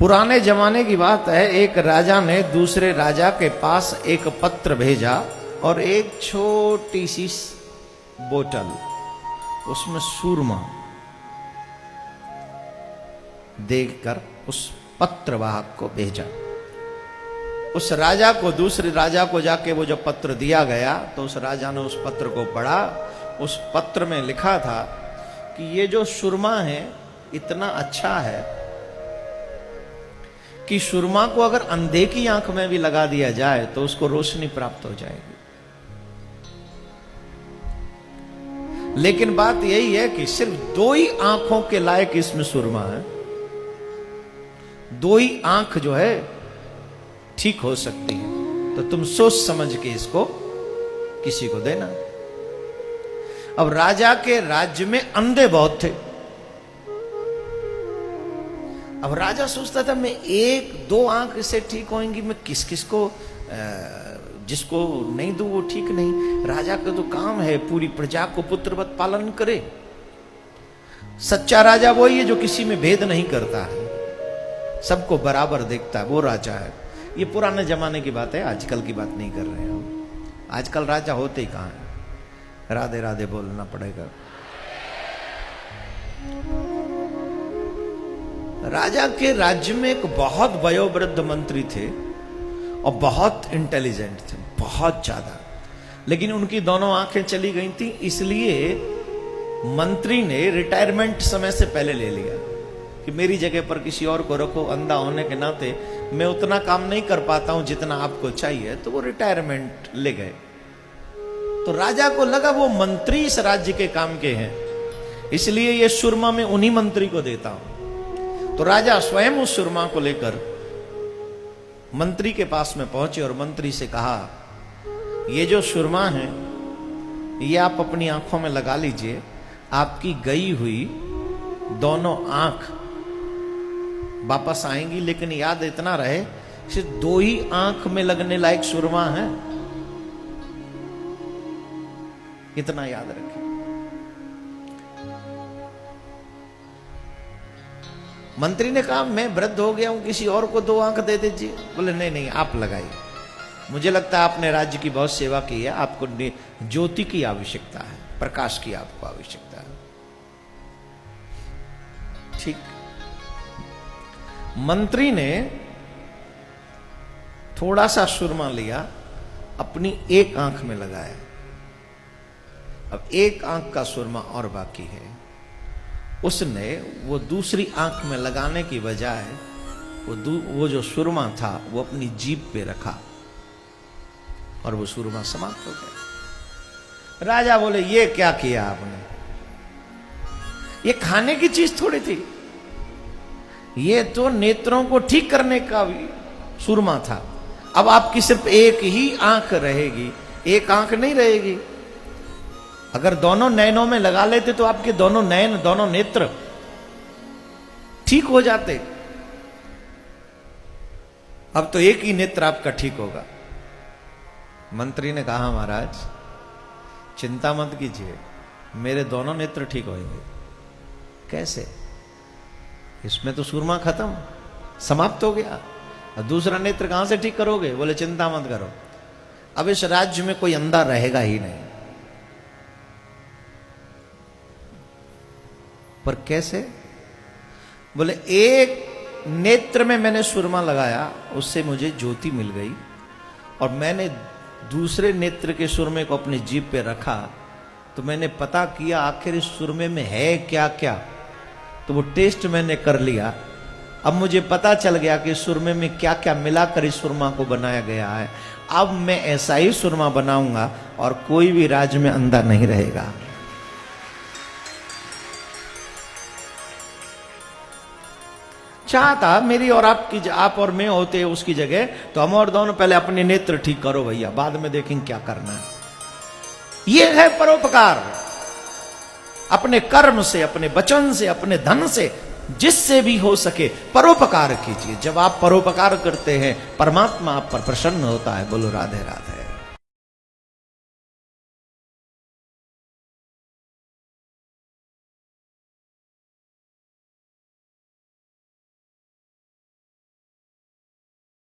पुराने जमाने की बात है, एक राजा ने दूसरे राजा के पास एक पत्र भेजा और एक छोटी सी बोतल, उसमें सूरमा देकर उस पत्रवाहक को भेजा। उस राजा को, दूसरे राजा को जाके वो जब पत्र दिया गया तो उस राजा ने उस पत्र को पढ़ा। उस पत्र में लिखा था कि ये जो सुरमा है इतना अच्छा है कि सुरमा को अगर अंधे की आंख में भी लगा दिया जाए तो उसको रोशनी प्राप्त हो जाएगी। लेकिन बात यही है कि सिर्फ 2 ही आंखों के लायक इसमें सुरमा है। 2 ही आंख जो है ठीक हो सकती है, तो तुम सोच समझ के इसको किसी को देना। अब राजा के राज्य में अंधे बहुत थे। अब राजा सोचता था मैं 1-2 आंख से ठीक होंगी, मैं किस किस को जिसको नहीं दूं वो ठीक नहीं। राजा का तो काम है पूरी प्रजा को पुत्रवत पालन करे। सच्चा राजा वही है जो किसी में भेद नहीं करता है, सबको बराबर देखता है, वो राजा है। ये पुराने जमाने की बात है, आजकल की बात नहीं कर रहे हैं हम। आजकल राजा होते ही कहां है, राधे राधे बोलना पड़ेगा। राजा के राज्य में एक बहुत वयोवृद्ध मंत्री थे और बहुत इंटेलिजेंट थे, बहुत ज्यादा। लेकिन उनकी दोनों आंखें चली गई थी, इसलिए मंत्री ने रिटायरमेंट समय से पहले ले लिया कि मेरी जगह पर किसी और को रखो। अंधा होने के नाते मैं उतना काम नहीं कर पाता हूं जितना आपको चाहिए, तो वो रिटायरमेंट ले गए। तो राजा को लगा वो मंत्री इस राज्य के काम के हैं, इसलिए ये सुरमा मैं उन्हीं मंत्री को देता हूं। तो राजा स्वयं उस सुरमा को लेकर मंत्री के पास में पहुंचे और मंत्री से कहा, ये जो सुरमा है ये आप अपनी आंखों में लगा लीजिए, आपकी गई हुई दोनों आंख वापस आएंगी। लेकिन याद इतना रहे, सिर्फ 2 ही आंख में लगने लायक सुरमा है, इतना याद रखें। मंत्री ने कहा मैं वृद्ध हो गया हूं, किसी और को 2 आंख दे दीजिए। बोले नहीं नहीं, आप लगाइए, मुझे लगता है आपने राज्य की बहुत सेवा की है, आपको ज्योति की आवश्यकता है, प्रकाश की आपको आवश्यकता है। ठीक। मंत्री ने थोड़ा सा सुरमा लिया, अपनी एक आंख में लगाया। अब एक आंख का सुरमा और बाकी है। उसने वो दूसरी आंख में लगाने की बजाय वो जो सुरमा था वो अपनी जीभ पे रखा और वो सुरमा समाप्त हो गया। राजा बोले ये क्या किया आपने, ये खाने की चीज थोड़ी थी, ये तो नेत्रों को ठीक करने का सुरमा था। अब आपकी सिर्फ एक ही आंख रहेगी, एक आंख नहीं रहेगी। अगर दोनों नयनों में लगा लेते तो आपके दोनों नयन, दोनों नेत्र ठीक हो जाते। अब तो एक ही नेत्र आपका ठीक होगा। मंत्री ने कहा महाराज चिंता मत कीजिए, मेरे दोनों नेत्र ठीक होंगे। कैसे? इसमें तो सुरमा खत्म, समाप्त हो गया। और दूसरा नेत्र कहां से ठीक करोगे? बोले चिंता मत करो, अब इस राज्य में कोई अंधा रहेगा ही नहीं। पर कैसे? बोले एक नेत्र में मैंने सुरमा लगाया, उससे मुझे ज्योति मिल गई, और मैंने दूसरे नेत्र के सुरमे को अपनी जीभ पे रखा तो मैंने पता किया आखिर इस सुरमे में है क्या क्या। तो वो टेस्ट मैंने कर लिया, अब मुझे पता चल गया कि सुरमे में क्या क्या मिलाकर इस सुरमा को बनाया गया है। अब मैं ऐसा ही सुरमा बनाऊंगा और कोई भी राज्य में अंधा नहीं रहेगा। चाहता मेरी और आपकी, आप और मैं होते उसकी जगह तो हम और दोनों पहले अपने नेत्र ठीक करो भैया, बाद में देखेंगे क्या करना है। यह है परोपकार। अपने कर्म से, अपने वचन से, अपने धन से, जिससे भी हो सके परोपकार कीजिए। जब आप परोपकार करते हैं परमात्मा आप पर प्रसन्न होता है। बोलो राधे राधे।